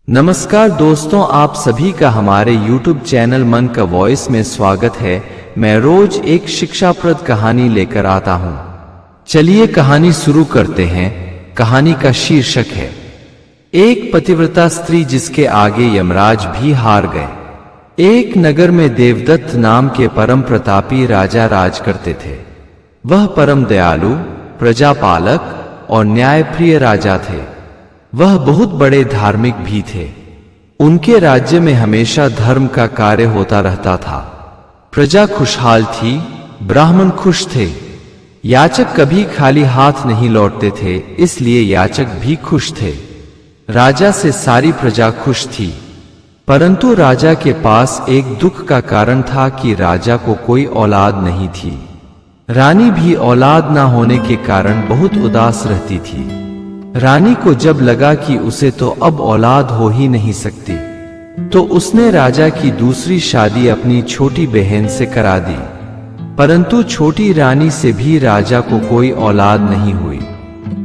नमस्कार दोस्तों, आप सभी का हमारे YouTube चैनल मन का वॉइस में स्वागत है। मैं रोज एक शिक्षाप्रद कहानी लेकर आता हूँ। चलिए कहानी शुरू करते हैं। कहानी का शीर्षक है एक पतिव्रता स्त्री जिसके आगे यमराज भी हार गए। एक नगर में देवदत्त नाम के परम प्रतापी राजा राज करते थे। वह परम दयालु, प्रजापालक और न्यायप्रिय राजा थे। वह बहुत बड़े धार्मिक भी थे। उनके राज्य में हमेशा धर्म का कार्य होता रहता था। प्रजा खुशहाल थी, ब्राह्मण खुश थे। याचक कभी खाली हाथ नहीं लौटते थे, इसलिए याचक भी खुश थे। राजा से सारी प्रजा खुश थी। परंतु राजा के पास एक दुख का कारण था कि राजा को कोई औलाद नहीं थी। रानी भी औलाद ना होने के कारण बहुत उदास रहती थी। रानी को जब लगा कि उसे तो अब औलाद हो ही नहीं सकती, तो उसने राजा की दूसरी शादी अपनी छोटी बहन से करा दी। परंतु छोटी रानी से भी राजा को कोई औलाद नहीं हुई।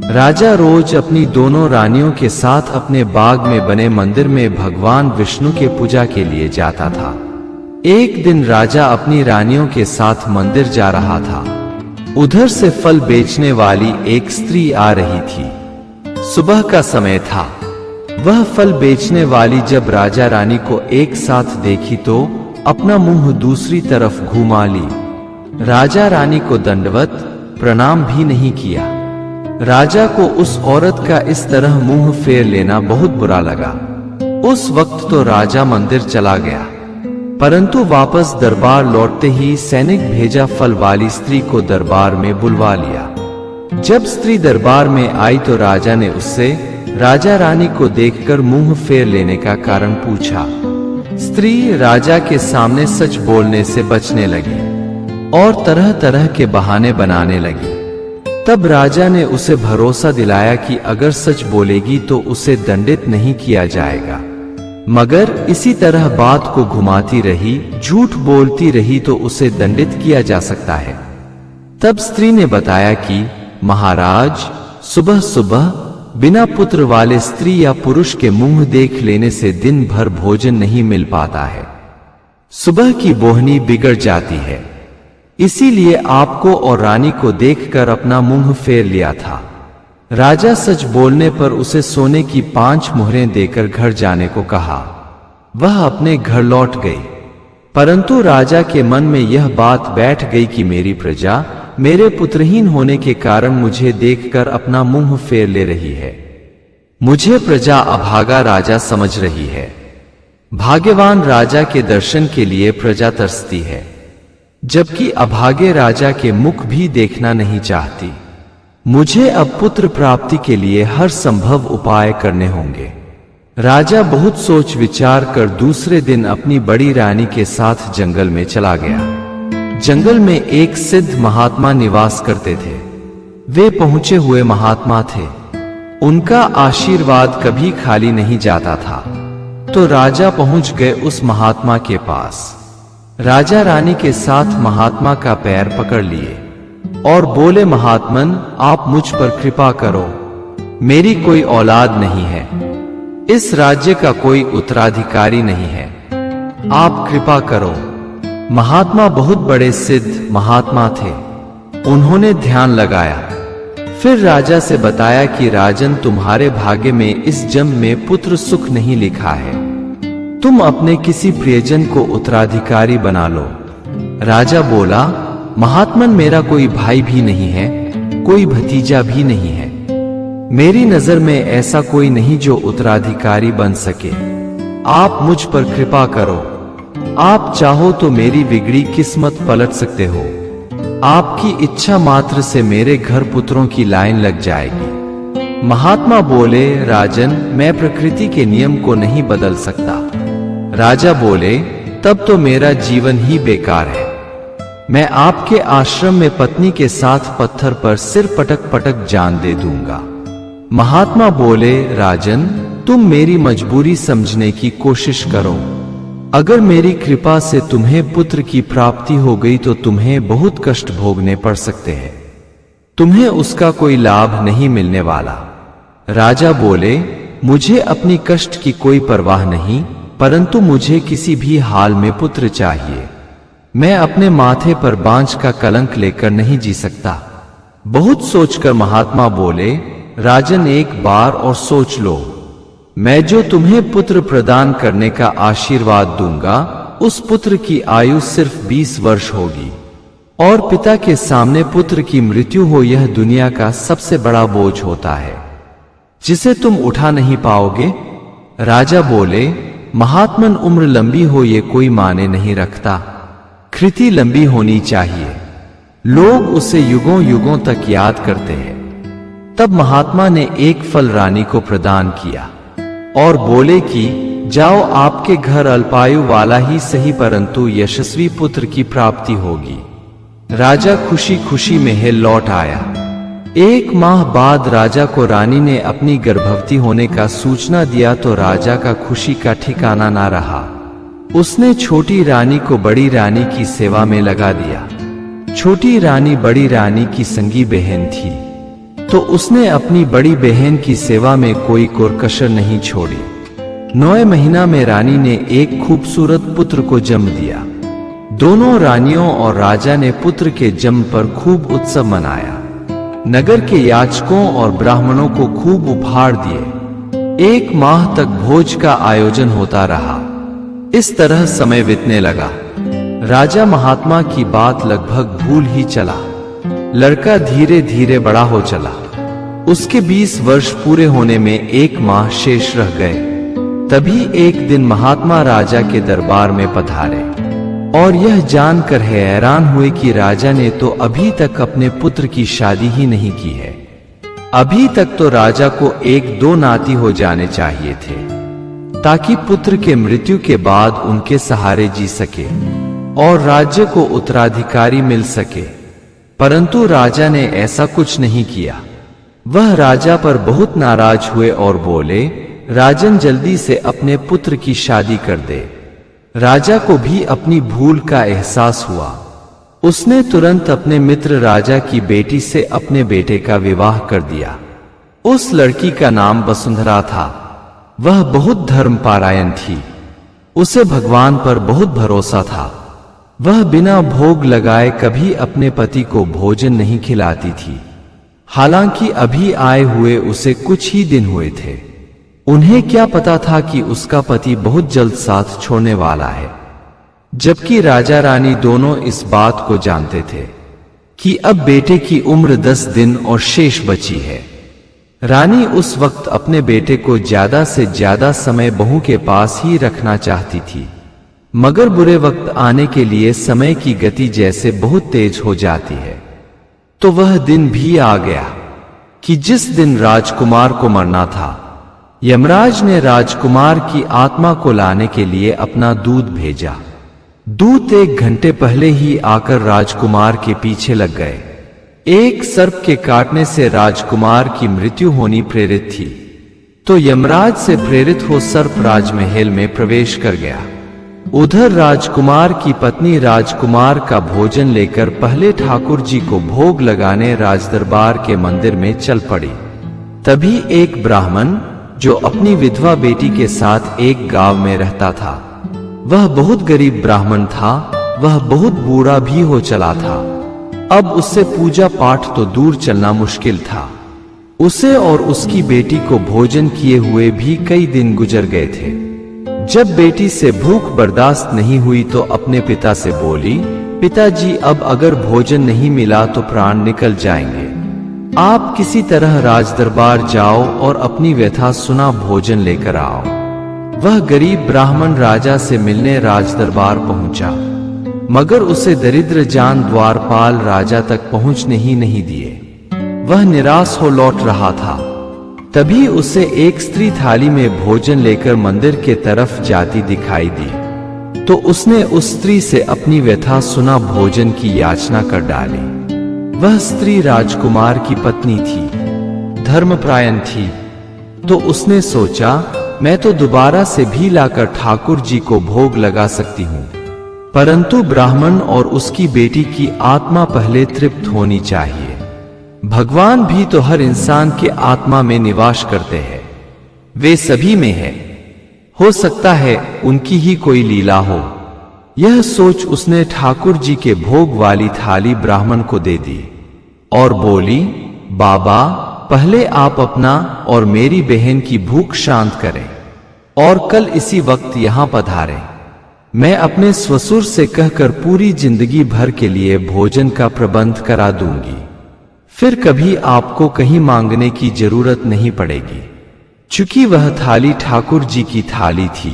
राजा रोज अपनी दोनों रानियों के साथ अपने बाग में बने मंदिर में भगवान विष्णु के पूजा के लिए जाता था। एक दिन राजा अपनी रानियों के साथ मंदिर जा रहा था। उधर से फल बेचने वाली एक स्त्री आ रही थी। सुबह का समय था। वह फल बेचने वाली जब राजा रानी को एक साथ देखी तो अपना मुंह दूसरी तरफ घुमा ली। राजा रानी को दंडवत प्रणाम भी नहीं किया। राजा को उस औरत का इस तरह मुंह फेर लेना बहुत बुरा लगा। उस वक्त तो राजा मंदिर चला गया, परंतु वापस दरबार लौटते ही सैनिक भेजा फल वाली स्त्री को दरबार में बुलवा लिया। जब स्त्री दरबार में आई तो राजा ने उससे राजा रानी को देखकर मुंह फेर लेने का कारण पूछा। स्त्री राजा के सामने सच बोलने से बचने लगी और तरह तरह के बहाने बनाने लगी। तब राजा ने उसे भरोसा दिलाया कि अगर सच बोलेगी तो उसे दंडित नहीं किया जाएगा, मगर इसी तरह बात को घुमाती रही, झूठ बोलती रही तो उसे दंडित किया जा सकता है। तब स्त्री ने बताया कि महाराज, सुबह सुबह बिना पुत्र वाले स्त्री या पुरुष के मुंह देख लेने से दिन भर भोजन नहीं मिल पाता है। सुबह की बोहनी बिगड़ जाती है। इसीलिए आपको और रानी को देखकर अपना मुंह फेर लिया था। राजा सच बोलने पर उसे सोने की 5 मुहरें देकर घर जाने को कहा। वह अपने घर लौट गई। परंतु राजा के मन में यह बात बैठ गई कि मेरी प्रजा मेरे पुत्रहीन होने के कारण मुझे देखकर अपना मुंह फेर ले रही है। मुझे प्रजा अभागा राजा समझ रही है। भाग्यवान राजा के दर्शन के लिए प्रजा तरसती है, जबकि अभागे राजा के मुख भी देखना नहीं चाहती। मुझे अब पुत्र प्राप्ति के लिए हर संभव उपाय करने होंगे। राजा बहुत सोच विचार कर दूसरे दिन अपनी बड़ी रानी के साथ जंगल में चला गया। जंगल में एक सिद्ध महात्मा निवास करते थे। वे पहुंचे हुए महात्मा थे। उनका आशीर्वाद कभी खाली नहीं जाता था। तो राजा पहुंच गए उस महात्मा के पास। राजा रानी के साथ महात्मा का पैर पकड़ लिए और बोले, महात्मन, आप मुझ पर कृपा करो। मेरी कोई औलाद नहीं है। इस राज्य का कोई उत्तराधिकारी नहीं है। आप कृपा करो। महात्मा बहुत बड़े सिद्ध महात्मा थे। उन्होंने ध्यान लगाया। फिर राजा से बताया कि राजन, तुम्हारे भाग्य में इस जन्म में पुत्र सुख नहीं लिखा है। तुम अपने किसी प्रियजन को उत्तराधिकारी बना लो। राजा बोला, महात्मन, मेरा कोई भाई भी नहीं है, कोई भतीजा भी नहीं है। मेरी नजर में ऐसा कोई नहीं जो उत्तराधिकारी बन सके। आप मुझ पर कृपा करो। आप चाहो तो मेरी बिगड़ी किस्मत पलट सकते हो। आपकी इच्छा मात्र से मेरे घर पुत्रों की लाइन लग जाएगी। महात्मा बोले, राजन, मैं प्रकृति के नियम को नहीं बदल सकता। राजा बोले, तब तो मेरा जीवन ही बेकार है। मैं आपके आश्रम में पत्नी के साथ पत्थर पर सिर पटक पटक जान दे दूंगा। महात्मा बोले, राजन, तुम मेरी मजबूरी समझने की कोशिश करो। अगर मेरी कृपा से तुम्हें पुत्र की प्राप्ति हो गई तो तुम्हें बहुत कष्ट भोगने पड़ सकते हैं। तुम्हें उसका कोई लाभ नहीं मिलने वाला। राजा बोले, मुझे अपनी कष्ट की कोई परवाह नहीं, परंतु मुझे किसी भी हाल में पुत्र चाहिए। मैं अपने माथे पर बांझ का कलंक लेकर नहीं जी सकता। बहुत सोचकर महात्मा बोले, राजन एक बार और सोच लो। मैं जो तुम्हें पुत्र प्रदान करने का आशीर्वाद दूंगा, उस पुत्र की आयु सिर्फ 20 वर्ष होगी, और पिता के सामने पुत्र की मृत्यु हो यह दुनिया का सबसे बड़ा बोझ होता है, जिसे तुम उठा नहीं पाओगे। राजा बोले, महात्मन उम्र लंबी हो ये कोई माने नहीं रखता, कृति लंबी होनी चाहिए। लोग उसे युगों युगों तक याद करते हैं। तब महात्मा ने एक फल रानी को प्रदान किया और बोले कि जाओ, आपके घर अल्पायु वाला ही सही परंतु यशस्वी पुत्र की प्राप्ति होगी। राजा खुशी खुशी महल लौट आया। 1 माह बाद राजा को रानी ने अपनी गर्भवती होने का सूचना दिया तो राजा का खुशी का ठिकाना ना रहा। उसने छोटी रानी को बड़ी रानी की सेवा में लगा दिया। छोटी रानी बड़ी रानी की संगी बहन थी, तो उसने अपनी बड़ी बहन की सेवा में कोई कोर-कसर नहीं छोड़ी। 9 महीना में रानी ने एक खूबसूरत पुत्र को जन्म दिया। दोनों रानियों और राजा ने पुत्र के जन्म पर खूब उत्सव मनाया। नगर के याचकों और ब्राह्मणों को खूब उपहार दिए। 1 माह तक भोज का आयोजन होता रहा। इस तरह समय बीतने लगा। राजा महात्मा की बात लगभग भूल ही चला। लड़का धीरे धीरे बड़ा हो चला। उसके 20 वर्ष पूरे होने में 1 माह शेष रह गए। तभी एक दिन महात्मा राजा के दरबार में पधारे और यह जानकर हैरान हुए कि राजा ने तो अभी तक अपने पुत्र की शादी ही नहीं की है। अभी तक तो राजा को 1-2 नाती हो जाने चाहिए थे, ताकि पुत्र के मृत्यु के बाद उनके सहारे जी सके और राज्य को उत्तराधिकारी मिल सके। परंतु राजा ने ऐसा कुछ नहीं किया। वह राजा पर बहुत नाराज हुए और बोले, राजन जल्दी से अपने पुत्र की शादी कर दे। राजा को भी अपनी भूल का एहसास हुआ। उसने तुरंत अपने मित्र राजा की बेटी से अपने बेटे का विवाह कर दिया। उस लड़की का नाम वसुंधरा था। वह बहुत धर्मपरायण थी। उसे भगवान पर बहुत भरोसा था। वह बिना भोग लगाए कभी अपने पति को भोजन नहीं खिलाती थी। हालांकि अभी आए हुए उसे कुछ ही दिन हुए थे। उन्हें क्या पता था कि उसका पति बहुत जल्द साथ छोड़ने वाला है, जबकि राजा रानी दोनों इस बात को जानते थे कि अब बेटे की उम्र 10 दिन और शेष बची है। रानी उस वक्त अपने बेटे को ज्यादा से ज्यादा समय बहू के पास ही रखना चाहती थी, मगर बुरे वक्त आने के लिए समय की गति जैसे बहुत तेज हो जाती है। तो वह दिन भी आ गया कि जिस दिन राजकुमार को मरना था। यमराज ने राजकुमार की आत्मा को लाने के लिए अपना दूत भेजा। दूत 1 घंटे पहले ही आकर राजकुमार के पीछे लग गए। एक सर्प के काटने से राजकुमार की मृत्यु होनी प्रेरित थी, तो यमराज से प्रेरित हो सर्प राजमहल में प्रवेश कर गया। उधर राजकुमार की पत्नी राजकुमार का भोजन लेकर पहले ठाकुर जी को भोग लगाने राजदरबार के मंदिर में चल पड़ी। तभी एक ब्राह्मण, जो अपनी विधवा बेटी के साथ एक गांव में रहता था, वह बहुत गरीब ब्राह्मण था। वह बहुत बूढ़ा भी हो चला था। अब उससे पूजा पाठ तो दूर चलना मुश्किल था। उसे और उसकी बेटी को भोजन किए हुए भी कई दिन गुजर गए थे। जब बेटी से भूख बर्दाश्त नहीं हुई तो अपने पिता से बोली, पिताजी, अब अगर भोजन नहीं मिला तो प्राण निकल जाएंगे। आप किसी तरह राजदरबार जाओ और अपनी व्यथा सुना भोजन लेकर आओ। वह गरीब ब्राह्मण राजा से मिलने राजदरबार पहुंचा, मगर उसे दरिद्र जान द्वारपाल राजा तक पहुंचने ही नहीं दिए। वह निराश हो लौट रहा था। तभी उसे एक स्त्री थाली में भोजन लेकर मंदिर के तरफ जाती दिखाई दी, तो उसने उस स्त्री से अपनी व्यथा सुना भोजन की याचना कर डाली। वह स्त्री राजकुमार की पत्नी थी, धर्मपरायण थी। तो उसने सोचा, मैं तो दोबारा से भी लाकर ठाकुर जी को भोग लगा सकती हूँ, परंतु ब्राह्मण और उसकी बेटी की आत्मा पहले तृप्त होनी चाहिए। भगवान भी तो हर इंसान के आत्मा में निवास करते हैं। वे सभी में है। हो सकता है उनकी ही कोई लीला हो। यह सोच उसने ठाकुर जी के भोग वाली थाली ब्राह्मण को दे दी और बोली, बाबा, पहले आप अपना और मेरी बहन की भूख शांत करें और कल इसी वक्त यहां पधारें। मैं अपने ससुर से कहकर पूरी जिंदगी भर के लिए भोजन का प्रबंध करा दूंगी। फिर कभी आपको कहीं मांगने की जरूरत नहीं पड़ेगी। चूंकि वह थाली ठाकुर जी की थाली थी,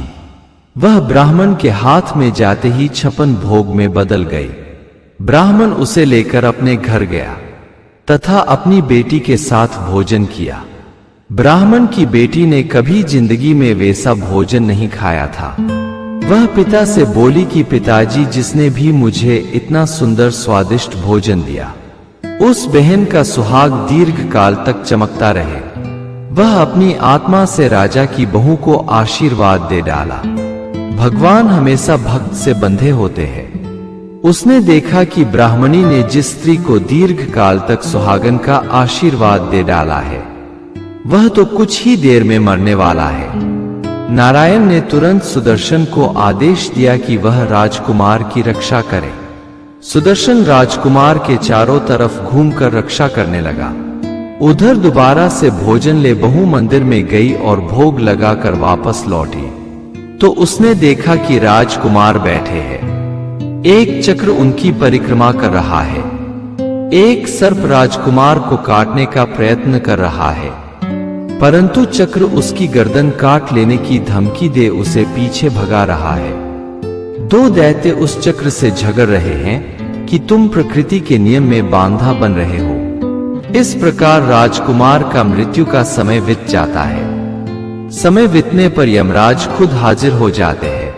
वह ब्राह्मण के हाथ में जाते ही 56 भोग में बदल गई। ब्राह्मण उसे लेकर अपने घर गया तथा अपनी बेटी के साथ भोजन किया। ब्राह्मण की बेटी ने कभी जिंदगी में वैसा भोजन नहीं खाया था। वह पिता से बोली कि पिताजी, जिसने भी मुझे इतना सुंदर स्वादिष्ट भोजन दिया, उस बहन का सुहाग दीर्घ काल तक चमकता रहे। वह अपनी आत्मा से राजा की बहू को आशीर्वाद दे डाला। भगवान हमेशा भक्त से बंधे होते हैं। उसने देखा कि ब्राह्मणी ने जिस स्त्री को दीर्घ काल तक सुहागन का आशीर्वाद दे डाला है, वह तो कुछ ही देर में मरने वाला है। नारायण ने तुरंत सुदर्शन को आदेश दिया कि वह राजकुमार की रक्षा करे। सुदर्शन राजकुमार के चारों तरफ घूमकर रक्षा करने लगा। उधर दोबारा से भोजन ले बहू मंदिर में गई और भोग लगाकर वापस लौटी तो उसने देखा कि राजकुमार बैठे हैं। एक चक्र उनकी परिक्रमा कर रहा है। एक सर्प राजकुमार को काटने का प्रयत्न कर रहा है, परंतु चक्र उसकी गर्दन काट लेने की धमकी दे उसे पीछे भगा रहा है। दो दैत्य उस चक्र से झगड़ रहे हैं कि तुम प्रकृति के नियम में बांधा बन रहे हो। इस प्रकार राजकुमार का मृत्यु का समय बीत जाता है। समय बीतने पर यमराज खुद हाजिर हो जाते हैं।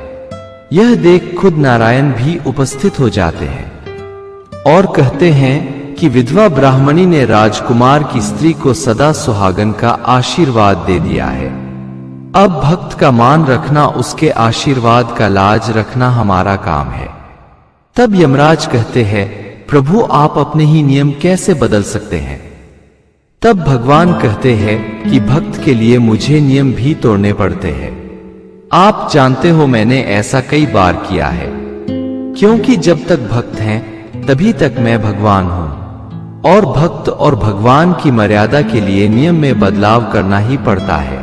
यह देख खुद नारायण भी उपस्थित हो जाते हैं और कहते हैं कि विधवा ब्राह्मणी ने राजकुमार की स्त्री को सदा सुहागन का आशीर्वाद दे दिया है। अब भक्त का मान रखना, उसके आशीर्वाद का लाज रखना हमारा काम है। तब यमराज कहते हैं, प्रभु, आप अपने ही नियम कैसे बदल सकते हैं? तब भगवान कहते हैं कि भक्त के लिए मुझे नियम भी तोड़ने पड़ते हैं। आप जानते हो मैंने ऐसा कई बार किया है, क्योंकि जब तक भक्त हैं तभी तक मैं भगवान हूं और भक्त और भगवान की मर्यादा के लिए नियम में बदलाव करना ही पड़ता है।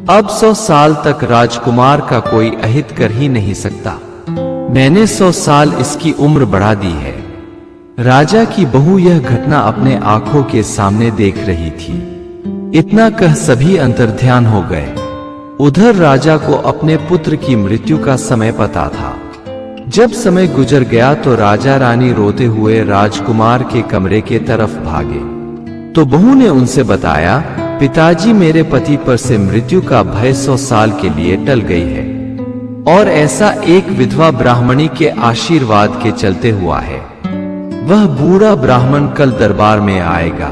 अब 100 साल तक राजकुमार का कोई अहित कर ही नहीं सकता। मैंने 100 साल इसकी उम्र बढ़ा दी है। राजा की बहू यह घटना अपने आंखों के सामने देख रही थी। इतना कह सभी अंतर्ध्यान हो गए। उधर राजा को अपने पुत्र की मृत्यु का समय पता था। जब समय गुजर गया तो राजा रानी रोते हुए राजकुमार के कमरे के तरफ भागे तो बहू ने उनसे बताया, पिताजी, मेरे पति पर से मृत्यु का भय 100 साल के लिए टल गई है और ऐसा एक विधवा ब्राह्मणी के आशीर्वाद के चलते हुआ है। वह बूढ़ा ब्राह्मण कल दरबार में आएगा।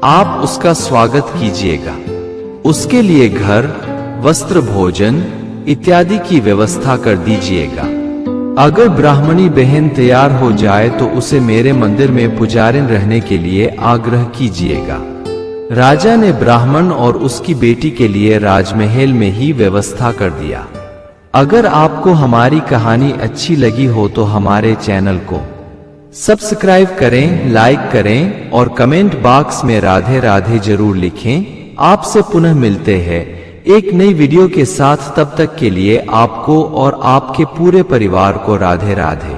आप उसका स्वागत कीजिएगा। उसके लिए घर, वस्त्र, भोजन इत्यादि की व्यवस्था कर दीजिएगा। अगर ब्राह्मणी बहन तैयार हो जाए तो उसे मेरे मंदिर में पुजारिन रहने के लिए आग्रह कीजिएगा। राजा ने ब्राह्मण और उसकी बेटी के लिए राजमहल में ही व्यवस्था कर दिया। अगर आपको हमारी कहानी अच्छी लगी हो तो हमारे चैनल को सब्सक्राइब करें, लाइक करें और कमेंट बॉक्स में राधे राधे जरूर लिखें। आपसे पुनः मिलते हैं एक नई वीडियो के साथ। तब तक के लिए आपको और आपके पूरे परिवार को राधे राधे।